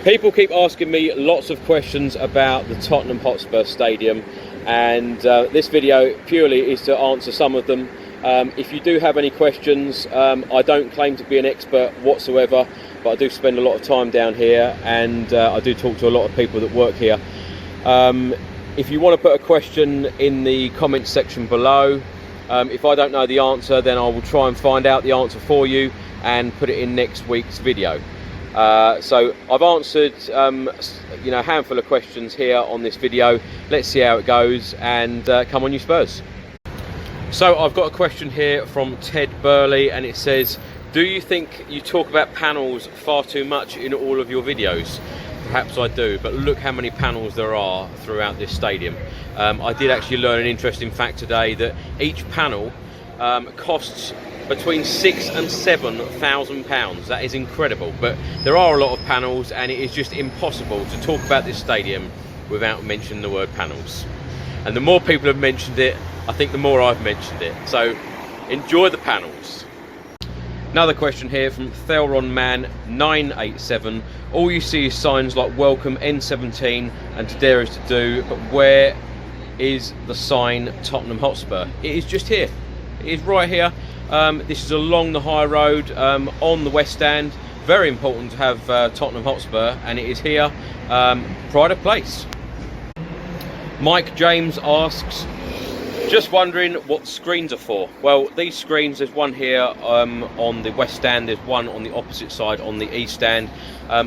People keep asking me lots of questions about the Tottenham Hotspur Stadium, and this video purely is to answer some of them. If you do have any questions, I don't claim to be an expert whatsoever, but I do spend a lot of time down here, and I do talk to a lot of people that work here. If you want to put a question in the comments section below, if I don't know the answer, then I will try and find out the answer for you and put it in next week's video. So I've answered a handful of questions here on this video. Let's see how it goes, and come on you Spurs. So I've got a question here from Ted Burley, and it says, do you think you talk about panels far too much in all of your videos? Perhaps I do, but look how many panels there are throughout this stadium. I did actually learn an interesting fact today that each panel costs between £6,000 and £7,000. That is incredible, but there are a lot of panels, and it is just impossible to talk about this stadium without mentioning the word panels. And the more people have mentioned it, I think the more I've mentioned it. So enjoy the panels. Another question here from Thelron Man 987. All you see is signs like welcome N17 and to dare is to do, but where is the sign Tottenham Hotspur? It is just here. It is right here. This is along the high road on the West Stand. Very important to have Tottenham Hotspur, and it is here. Pride of place. Mike James asks, just wondering what the screens are for. Well, these screens, there's one here on the West Stand, there's one on the opposite side on the East Stand.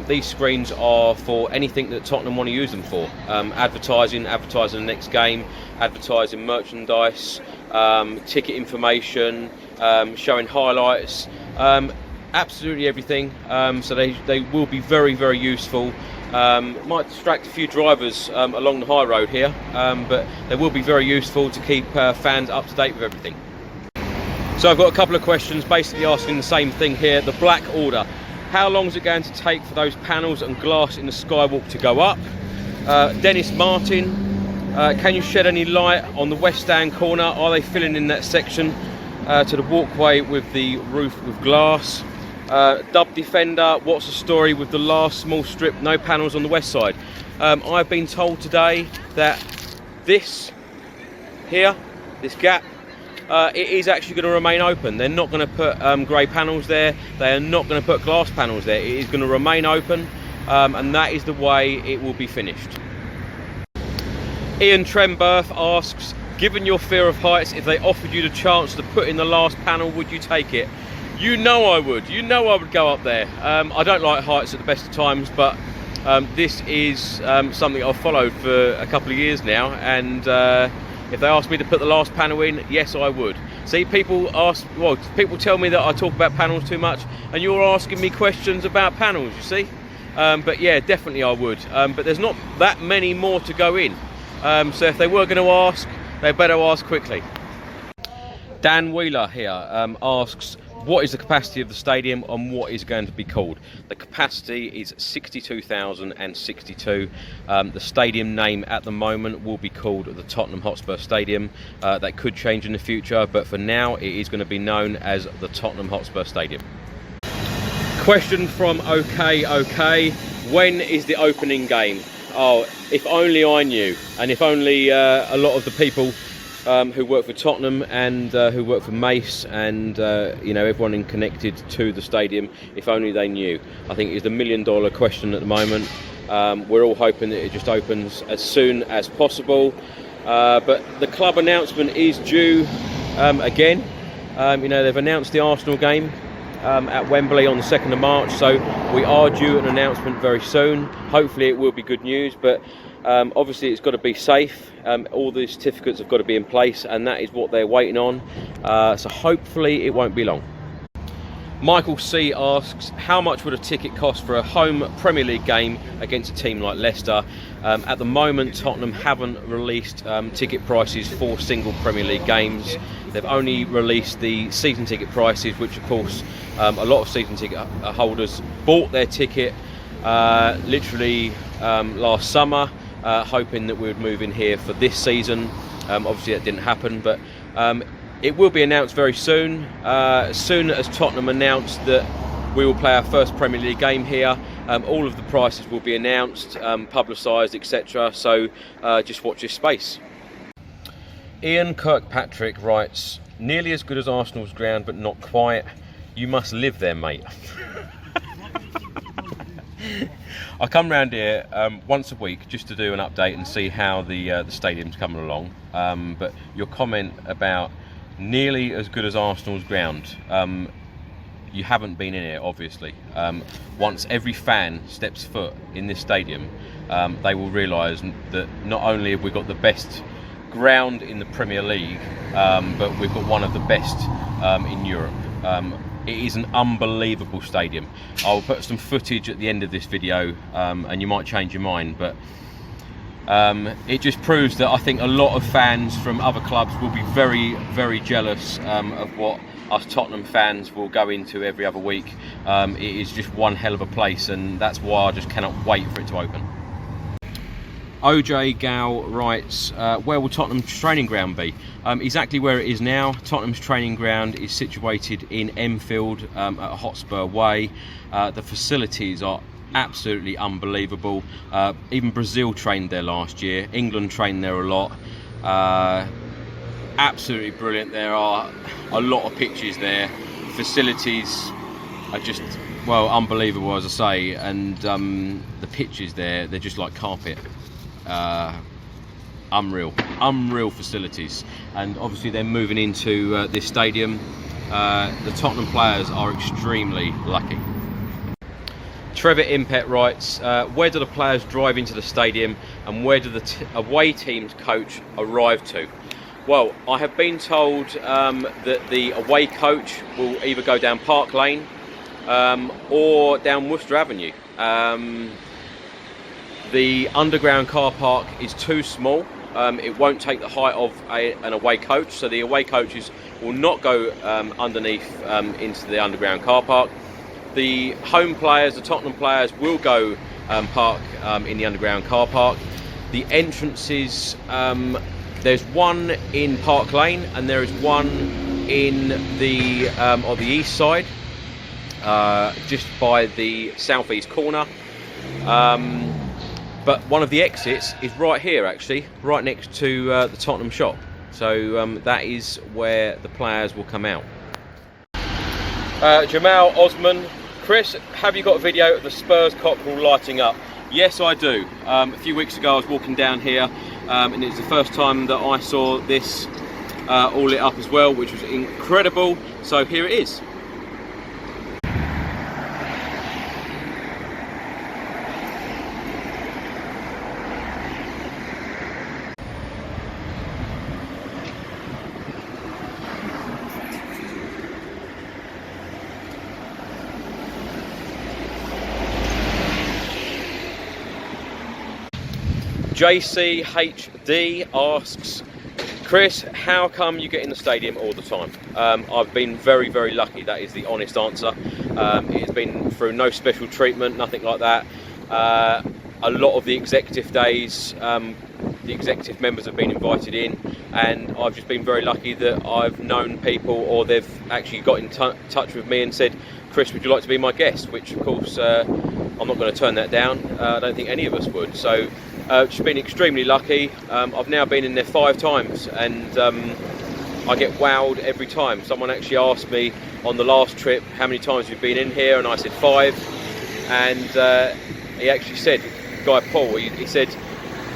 These screens are for anything that Tottenham want to use them for. Advertising the next game, advertising merchandise, ticket information, showing highlights, absolutely everything. So they will be very, very useful. Might distract a few drivers along the high road here, but they will be very useful to keep fans up to date with everything. So I've got a couple of questions basically asking the same thing here. The Black Order, how long is it going to take for those panels and glass in the Skywalk to go up? Dennis Martin, can you shed any light on the West Stand corner? Are they filling in that section to the walkway with the roof with glass? Dub Defender, what's the story with the last small strip, no panels on the west side? I've been told today that this here, this gap, it is actually going to remain open. They're not going to put grey panels there. They are not going to put glass panels there. It is going to remain open, and that is the way it will be finished. Ian Tremberth asks, given your fear of heights, if they offered you the chance to put in the last panel, would you take it? You know I would. You know I would go up there. I don't like heights at the best of times, but this is something I've followed for a couple of years now, and if they asked me to put the last panel in, yes, I would. See, people tell me that I talk about panels too much, and you're asking me questions about panels, you see. But yeah, definitely I would. But there's not that many more to go in. So if they were going to ask, they better ask quickly. Dan Wheeler here asks, what is the capacity of the stadium and what is going to be called? The capacity is 62,062. The stadium name at the moment will be called the Tottenham Hotspur Stadium. That could change in the future, but for now it is going to be known as the Tottenham Hotspur Stadium. Question from OK, when is the opening game? Oh, if only I knew, and if only a lot of the people who work for Tottenham and who work for Mace and everyone connected to the stadium, if only they knew. I think it's the $1 million question at the moment. We're all hoping that it just opens as soon as possible, but the club announcement is due again. They've announced the Arsenal game at Wembley on the 2nd of March, so we are due an announcement very soon. Hopefully it will be good news, but obviously it's got to be safe. All the certificates have got to be in place, and that is what they're waiting on. So hopefully it won't be long. Michael C asks, how much would a ticket cost for a home Premier League game against a team like Leicester? At the moment, Tottenham haven't released ticket prices for single Premier League games. They've only released the season ticket prices, which of course a lot of season ticket holders bought their ticket literally last summer, hoping that we would move in here for this season. Obviously that didn't happen, but it will be announced very soon. As soon as Tottenham announced that we will play our first Premier League game here. All of the prices will be announced, publicised, etc. So just watch this space. Ian Kirkpatrick writes, nearly as good as Arsenal's ground, but not quite. You must live there, mate. I come round here once a week just to do an update and see how the stadium's coming along. But your comment about nearly as good as Arsenal's ground, you haven't been in here, obviously. Once every fan steps foot in this stadium, they will realise that not only have we got the best ground in the Premier League, but we've got one of the best in Europe. It is an unbelievable stadium. I'll put some footage at the end of this video, and you might change your mind, but it just proves that I think a lot of fans from other clubs will be very, very jealous of what us Tottenham fans will go into every other week. It is just one hell of a place, and that's why I just cannot wait for it to open. OJ Gal writes, where will Tottenham's training ground be? Exactly where it is now. Tottenham's training ground is situated in Enfield at Hotspur Way. The facilities are absolutely unbelievable. Even Brazil trained there last year. England trained there a lot. Absolutely brilliant. There are a lot of pitches there. Facilities are just, well, unbelievable, as I say. And the pitches there, they're just like carpet. Unreal facilities, and obviously they're moving into this stadium. The Tottenham players are extremely lucky. Trevor Impet writes, where do the players drive into the stadium, and where do the away team's coach arrive to? Well, I have been told that the away coach will either go down Park Lane or down Worcester Avenue. The underground car park is too small. It won't take the height of an away coach, so the away coaches will not go underneath into the underground car park. The home players, the Tottenham players, will go park in the underground car park. The entrances, there's one in Park Lane and there is one in the on the east side, just by the southeast corner. But one of the exits is right here, actually, right next to the Tottenham shop. So that is where the players will come out. Jamal Osman, Chris, have you got a video of the Spurs cockerel lighting up? Yes, I do. A few weeks ago I was walking down here, and it's the first time that I saw this all lit up as well, which was incredible. So here it is. JCHD asks, Chris, how come you get in the stadium all the time? I've been very, very lucky. That is the honest answer. It has been through no special treatment, nothing like that. A lot of the executive days, the executive members have been invited in, and I've just been very lucky that I've known people, or they've actually got in touch with me and said, Chris, would you like to be my guest? Which, of course, I'm not going to turn that down. I don't think any of us would. So just been extremely lucky. I've now been in there 5 times, and I get wowed every time. Someone actually asked me on the last trip, how many times you've been in here, and I said 5. And he actually said, Guy Paul, he said,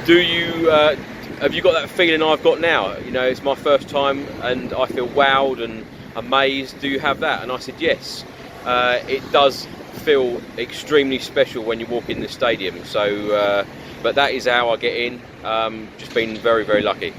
have you got that feeling I've got now? You know, it's my first time and I feel wowed and amazed. Do you have that? And I said yes. It does feel extremely special when you walk in the stadium. So but that is how I get in. Just been very, very lucky.